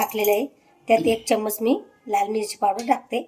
टाकलेलं आहे, त्यात 1 चम्मच मी लाल मिरची पावडर टाकते.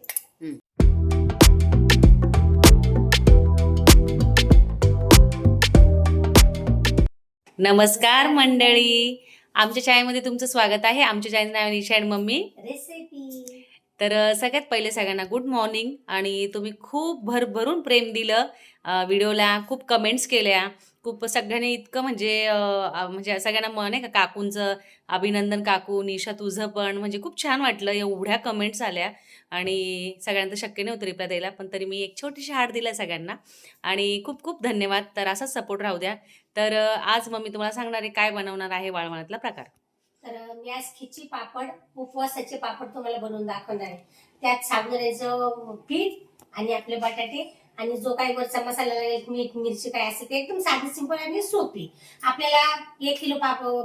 नमस्कार मंडळी, आमच्या चॅनलमध्ये तुमचं स्वागत आहे. आमच्या channel now Nisha and mummy recipe. तर सगळ्यात पहिले सगळ्यांना गुड मॉर्निंग. आणि तुम्ही खूप भरभरून प्रेम दिलं व्हिडिओला, खूप कमेंट्स केल्या, खूप सगळ्यांनी इतकं म्हणजे सगळ्यांना नाही का काकूंचं अभिनंदन, काकू निशा तुझं पण, म्हणजे खूप छान वाटलं. एवढ्या कमेंट्स आल्या आणि सगळ्यांना शक्य नव्हतं रिप्लाय द्यायला, पण तरी मी एक छोटीशी हार दिला सगळ्यांना आणि खूप खूप धन्यवाद. तर असाच सपोर्ट राहू द्या. तर आज मम्मी तुम्हाला सांगणार आहे काय बनवणार आहे वाळवणातला प्रकार. तर मी आज खिची पापड, उपवासाचे पापड तुम्हाला बनवून दाखवणार आहे. त्यात साबुदाण्याचं पीठ आणि आपले बटाटे आणि जो काही वरचा मसाला लागेल, मीठ मिरची काय असेल ते एकदम साधी सिंपल आणि सोपी. आपल्याला 1 किलो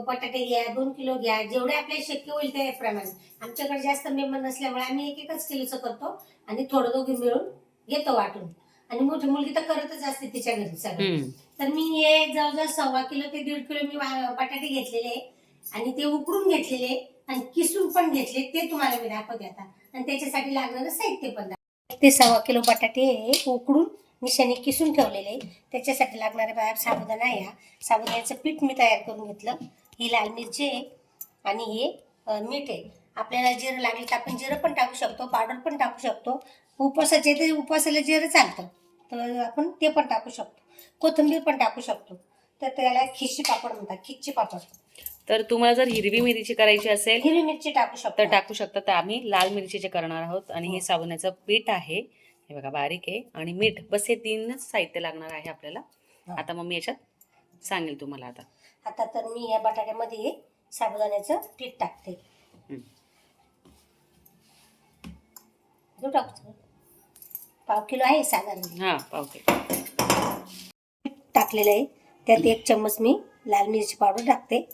बटाटे घ्या, 2 किलो घ्या, जेवढे आपल्याला शक्य होईल त्याप्रमाणे. आमच्याकडे जास्त मेंबर नसल्यामुळे आम्ही 1-1च किलोचं करतो आणि थोडं दोघे मिळून घेतो वाटून. आणि मोठी मुलगी तर करतच असते तिच्या घरी सगळं. तर मी हे जवळजवळ 1.25 किलो ते 1.5 किलो मी बटाटे घेतलेले आहे आणि ते उकडून घेतलेले आणि किसून पण घेतले, ते तुम्हाला मी दाखवते आता. आणि त्याच्यासाठी लागणारं साहित्य पण ते 1.25 किलो बटाटे उकडून निशाने किसून ठेवलेले. त्याच्यासाठी लागणारे साबुदाणा आहे. साबुदाण्याचं पीठ मी तयार करून घेतलं. ही लाल मिरची आहे आणि हे मीठ आहे. आपल्याला जिरं लागलं तर आपण जिरं पण टाकू शकतो, पावडर पण टाकू शकतो. उपवासाला जिरं चालतं तर आपण ते पण टाकू शकतो. कोथिंबीर पण टाकू शकतो. तर त्याला खिची पापड म्हणतात, खिची पापड. तर तुम्हाला जर हिरवी मिरची करायची असेल, हिरवी मिरची टाकू शकतो, तर टाकू शकता. तर आम्ही लाल मिरचीचे करणार आहोत. आणि हे साबुदाण्याचं पीठ आहे, हे बघा बारीक आहे, आणि मीठ, बस हे 3च साहित्य लागणार आहे आपल्याला. आता मम्मी याच्यात सांगेल तुम्हाला. आता तर मी या बटाट्यामध्ये साबुदाण्याचं पीठ टाकते. टाकतो 1/2 किलो आहे साधारण. हा, 1/2 किलो टाकलेलं आहे. त्यात 1 चम्मच मी लाल मिरची पावडर टाकते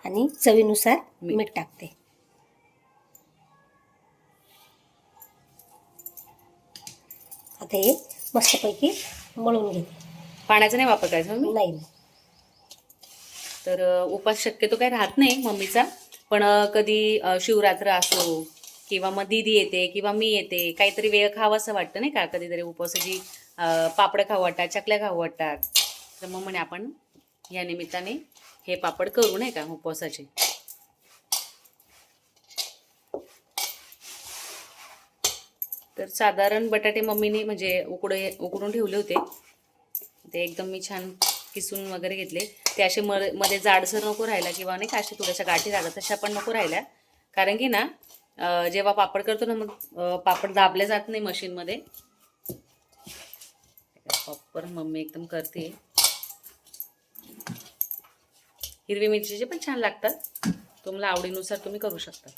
आणि चवीनुसार मीठ टाकते. आता हे मस्तपैकी मळून घेते. पाण्याचा नाही वापर करायचा मम्मी? नाही. तर उपास शक्यतो काही राहत नाही मम्मीचा, पण कधी शिवरात्र असो किंवा मग दीदी येते किंवा मी येते, काहीतरी वेळ खावं असं वाटतं नाही का, कधीतरी उपवासाची पापड खाऊ वाटतात, चकल्या खाऊ वाटतात. तर मग म्हणे आपण या निमित्ताने हे पापड करू नाही का उपवासाचे. तर साधारण बटाटे मम्मीने म्हणजे उकडून ठेवले होते. ते एकदम मी छान किसून वगैरे घेतले. ते असे मध्ये जाडसर नको राहायला, किंवा नाही का असे थोड्याशा गाठी राहतात तशा पण नको राहिल्या. कारण की ना जेव्हा पापड करतो ना, मग पापड दाबले जात नाही मशीनमध्ये. प्रॉपर मम्मी एकदम करते. हिरवी मिरचीचे पण छान लागतात, तुम्हाला आवडीनुसार तुम्ही करू शकता.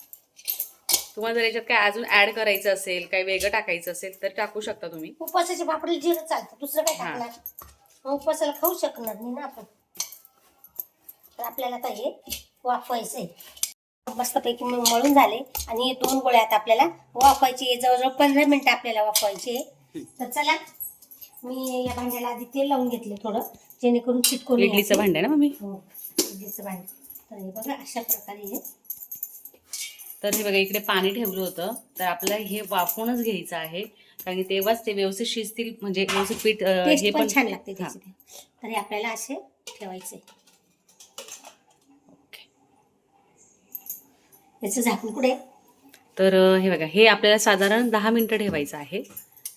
तुम्हाला जर याच्यात काय अजून ऍड करायचं असेल, काही वेगळं टाकायचं असेल तर टाकू शकता तुम्ही. उपवासाचे पापड जिरं चालतं, दुसरं काय टाकणार? उपवासाला खाऊ शकणार नाही ना आपण. तर आपल्याला आता हे वाफवायचंय. मस्तपैकी मळून झाले आणि हे 2 गोळे आता आपल्याला वाफवायचे. जवळजवळ 15 मिनिटं आपल्याला वाफवायचे. तर चला, मी या भांड्याला आधी तेल लावून घेतले थोडं, जेणेकरून चिटकून. इडलीचं भांडं ना मम्मी? हो, इडलीचं भांडं. तर हे बघा अशा प्रकारे हे. तर हे बघा इकडे पाणी ठेवलं होतं, तर आपल्याला हे वाफवूनच घ्यायचं आहे, कारण तेव्हाच ते व्यवस्थित शिजतील, म्हणजे व्यवस्थित पीठ हे पण छान लागते त्याची. तर हे आपल्याला असे ठेवायचे. याचं झाकण कुठे? तर हे बघा, हे आपल्याला साधारण 10 मिनिटं ठेवायचं आहे.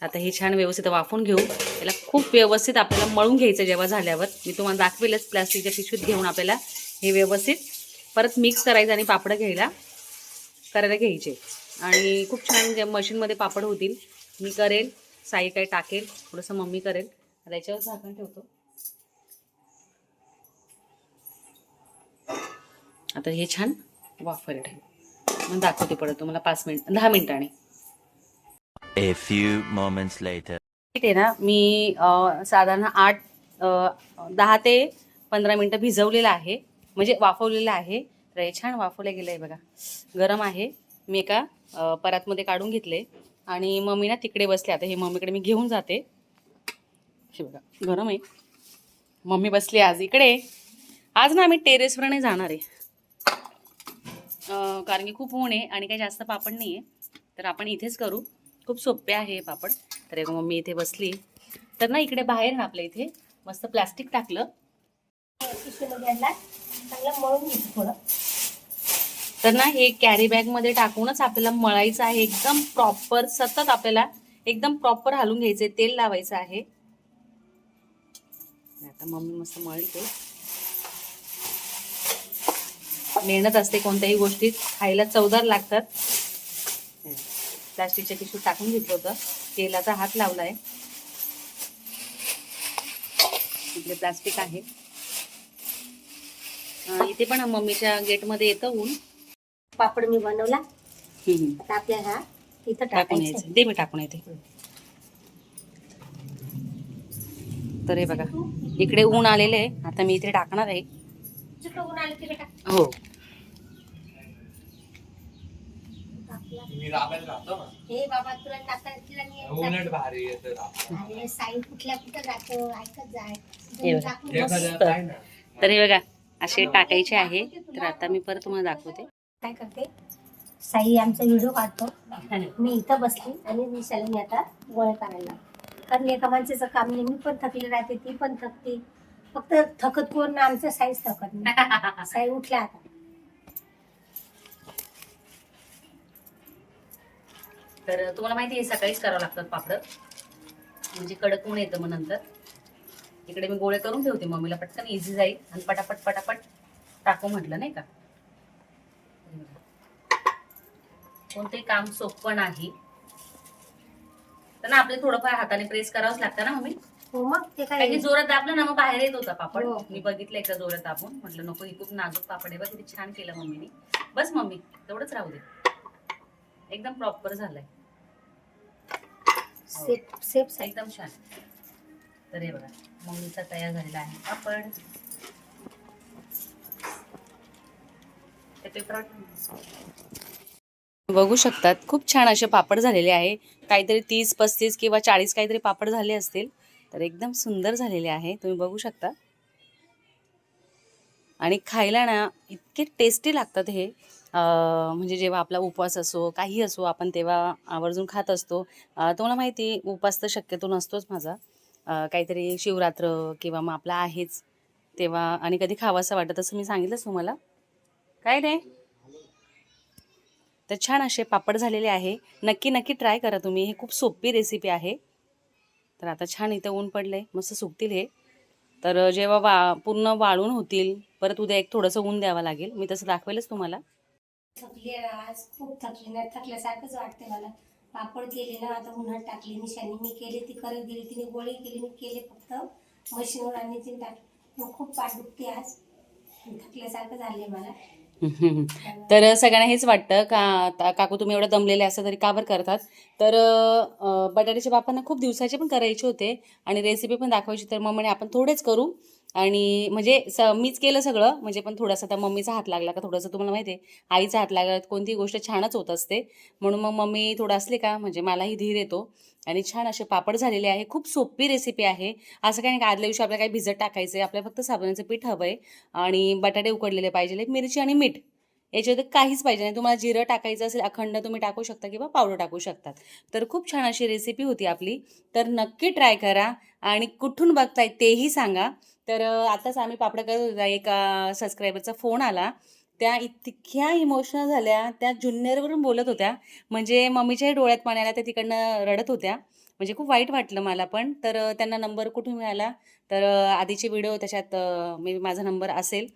आता हे छान व्यवस्थित वाफून घेऊ. याला खूप व्यवस्थित आपल्याला मळून घ्यायचं. जेव्हा झाल्यावर मी तुम्हाला दाखवेलच, प्लास्टिकच्या पिशवीत घेऊन आपल्याला हे व्यवस्थित परत मिक्स करायचं आणि पापड करायला घ्यायचे. आणि खूप छान मशीनमध्ये पापड होतील. मी करेल, साई काही टाकेल, थोडंसं मम्मी करेल. आता याच्यावर झाकण ठेवतो. आता हे छान वाफायला ठेव, मग दाखवते परत तुम्हाला 10 मिनिटांनी. A few moments later. ठीक आहे ना, मी साधारण 10 ते 15 मिनिटं भिजवलेलं आहे, म्हणजे वाफवलेलं आहे. तर हे छान वाफवलं गेलं आहे बघा. गरम आहे. मी एका परातमध्ये काढून घेतले आणि मम्मी ना तिकडे बसले. आता हे मम्मीकडे मी घेऊन जाते. हे बघा गरम आहे. मम्मी बसली आज इकडे. आज ना आम्ही टेरेसवर नाही जाणार आहे. कारण की खूप ऊन आहे आणि काही जास्त पापड नाही आहे, तर आपण इथेच करू. खूप सोपे आहे हे पापड. तर एक मम्मी इथे बसली. तर ना इकडे बाहेर ना आपल्या इथे मस्त प्लास्टिक टाकलं. पिशवीमध्ये आणला चांगलं मळून घेतो थोडं. तर ना हे कॅरी बॅगमध्ये टाकूनच आपल्याला मळायचं आहे. एकदम प्रॉपर सतत आपल्याला एकदम प्रॉपर हलवून घ्यायचे, तेल लावायचं आहे. आता मम्मी मस्त मळते. मेहनत असते कोणत्याही गोष्टीत, खायला चवदार लागतात. प्लास्टिकच्या पिशवीत टाकून घेतलं होतं, तेलाचा हात लावलाय. इकडे प्लास्टिक आहे. इथे पण मम्मीच्या गेटमध्ये येतं ऊन. पापड मी बनवला. आता आपल्या हा इथं टाकून टाकायचं. यायचं, दे मी टाकून येते. तर हे बघा इकडे ऊन आलेलं आहे. आता मी इथे टाकणार आहे. जिकडं ऊन आलं तिकडे टाक. हो हे बाबा तुला टाकायला उलट भारी येतं. अरे साई कुठल्या कुठं जातं ऐकत जाय. हे बघा. टाकून बस. तर हे बघा असे टाकायचे आहे. तर आता मी परत तुम्हाला दाखवते. काय करते साई आमचा व्हिडिओ काढतो. मी इथं बसली आणि विशाला मी आता गोळे करायला. कारण एका माणसाचं काम नाही. मी पण थकली राहते, ती पण थकते. फक्त थकत कोण ना, आमचं साईच थकत नाही. साई उठल्या आता. तर तुम्हाला माहिती आहे सकाळीच करावं लागतात पापड, म्हणजे कडक ऊन येतं. मग नंतर इकडे मी गोळे करून ठेवते, मम्मीला पटकन इझी जाईल आणि पटापट पटापट टाकू म्हटलं नाही का. कोणतेही काम सोपं नाही. तर ना आपले थोडंफार हाताने प्रेस करावंच लागतं ना मम्मी. हो मग ते काय काय की जोरात दाबलं ना मग बाहेर येत होता पापड. हो. मी बघितलं एकदा जोरात दाबून, म्हटलं नको ही खूप नाजूक पापड आहे. बघ किती छान केलं मम्मीने. बस मम्मी तेवढंच राहू दे. एकदम प्रॉपर झालंय. Safe safe Sai. एकदम छान. तर हे बघा मम्मीचा तयार झालेला आहे पापड. ते पेपर बघू शकतात. खूप छान असे पापड झालेले आहे. काहीतरी 30, 35 किंवा 40 काहीतरी पापड झाले असतील. तर एकदम सुंदर झालेले आहे, तुम्ही बघू शकता. आणि खायला ना इतके टेस्टी लागतात हे. म्हणजे जेव्हा आपला उपवास असो काही असो आपण तेव्हा आवर्जून खात असतो. तुम्हाला माहिती उपवास तर शक्यतो नसतोच माझा. काहीतरी शिवरात्र किंवा मग आपला आहेच तेव्हा, आणि कधी खावासं वाटत असं मी सांगितलंच तुम्हाला. काय नाही. तर छान असे पापड झालेले आहे. नक्की नक्की ट्राय करा तुम्ही. हे खूप सोपी रेसिपी आहे. तर आता छान इथं ऊन पडलंय, मस्त सुकतील हे. तर जेव्हा पूर्ण वाळून होतील, परत उद्या एक थोडंसं ऊन द्यावं लागेल. मी तसं दाखवेलच तुम्हाला. थकली आहे आज, खूप थकली नाही, थकल्यासारखंच वाटते मला. पापड केले ना आता उन्हात टाकली निशाने. मी केले ती करत गेली, तिने गोळी केली, मी केले फक्त मशीनवर आणि तिने टाकली. मग खूप पाठ दुखते आज, थकल्यासारखं झालंय मला. तर सगळ्यांना हेच वाटतं का काकू तुम्ही एवढं दमलेले असं तरी का बरं करतात. तर बटाट्याचे पापड खूप दिवसाचे पण करायचे होते आणि रेसिपी पण दाखवायची. तर मग म्हणे आपण थोडेच करू. आणि म्हणजे मीच केलं सगळं, म्हणजे पण थोडासा आता मम्मीचा हात लागला का थोडंसं, तुम्हाला माहिती आहे आईचा हात लागला कोणतीही गोष्ट छानच होत असते. म्हणून मग मम्मी थोडं असले का म्हणजे मलाही धीर येतो. आणि छान असे पापड झालेले आहे. खूप सोपी रेसिपी आहे. असं काही नाही का आदल्या दिवशी आपल्याला काही भिजत टाकायचं आहे. आपल्याला फक्त साबुदाण्याचं पीठ हवं आहे आणि बटाटे उकडलेले पाहिजे, मिरची आणि मीठ. याच्यामध्ये काहीच पाहिजे नाही. तुम्हाला जिरं टाकायचं असेल अखंड तुम्ही टाकू शकता किंवा पावडर टाकू शकतात. तर खूप छान अशी रेसिपी होती आपली. तर नक्की ट्राय करा आणि कुठून बघताय तेही सांगा. तर आताच आम्ही पापड करत होता, एक सबस्क्रायबरचा फोन आला. त्या इतक्या इमोशनल झाल्या, त्या ज्युनियरवरून बोलत होत्या. म्हणजे मम्मीच्याही डोळ्यात पाणी आलं, त्या तिकडनं रडत होत्या. म्हणजे खूप वाईट वाटलं मला पण. तर त्यांना नंबर कुठून मिळाला, तर आधीचे व्हिडिओ त्याच्यात मी माझा नंबर असेल.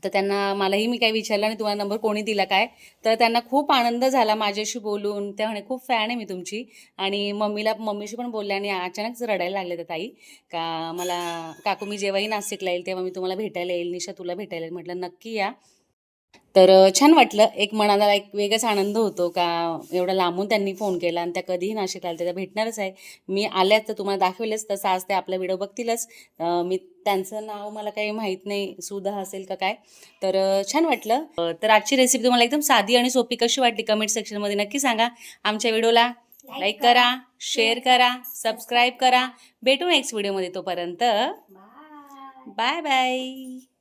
तर त्यांना मलाही मी काही विचारलं आणि तुम्हाला नंबर कोणी दिला काय. तर त्यांना खूप आनंद झाला माझ्याशी बोलून. त्या म्हणे खूप फॅन आहे मी तुमची. आणि मम्मीशी पण बोलल्या आणि अचानकच रडायला लागले त्या ताई का मला काकू मी जेव्हाही नाशिकला येईल तेव्हा मी तुम्हाला भेटायला येईल, निशा तुला भेटायला येईल. म्हटलं नक्की या. तर छान वाटलं. एक मनाला एक वेगळाच आनंद होतो का एवढा लांबून त्यांनी फोन केला आणि त्या कधीही नाशिकला आल्या त्या भेटणारच आहे. मी आल्याच तर तुम्हाला दाखवेलच. तसं आज ते आपला व्हिडिओ बघतीलच. मी त्यांचं नाव मला काही माहीत नाही, सुधा असेल का काय. तर छान वाटलं. तर आजची रेसिपी तुम्हाला एकदम साधी आणि सोपी कशी वाटली कमेंट सेक्शनमध्ये नक्की सांगा. आमच्या व्हिडिओला लाईक करा, शेअर करा, सबस्क्राईब करा. भेटू नेक्स्ट व्हिडिओमध्ये. तोपर्यंत बाय. Bye bye.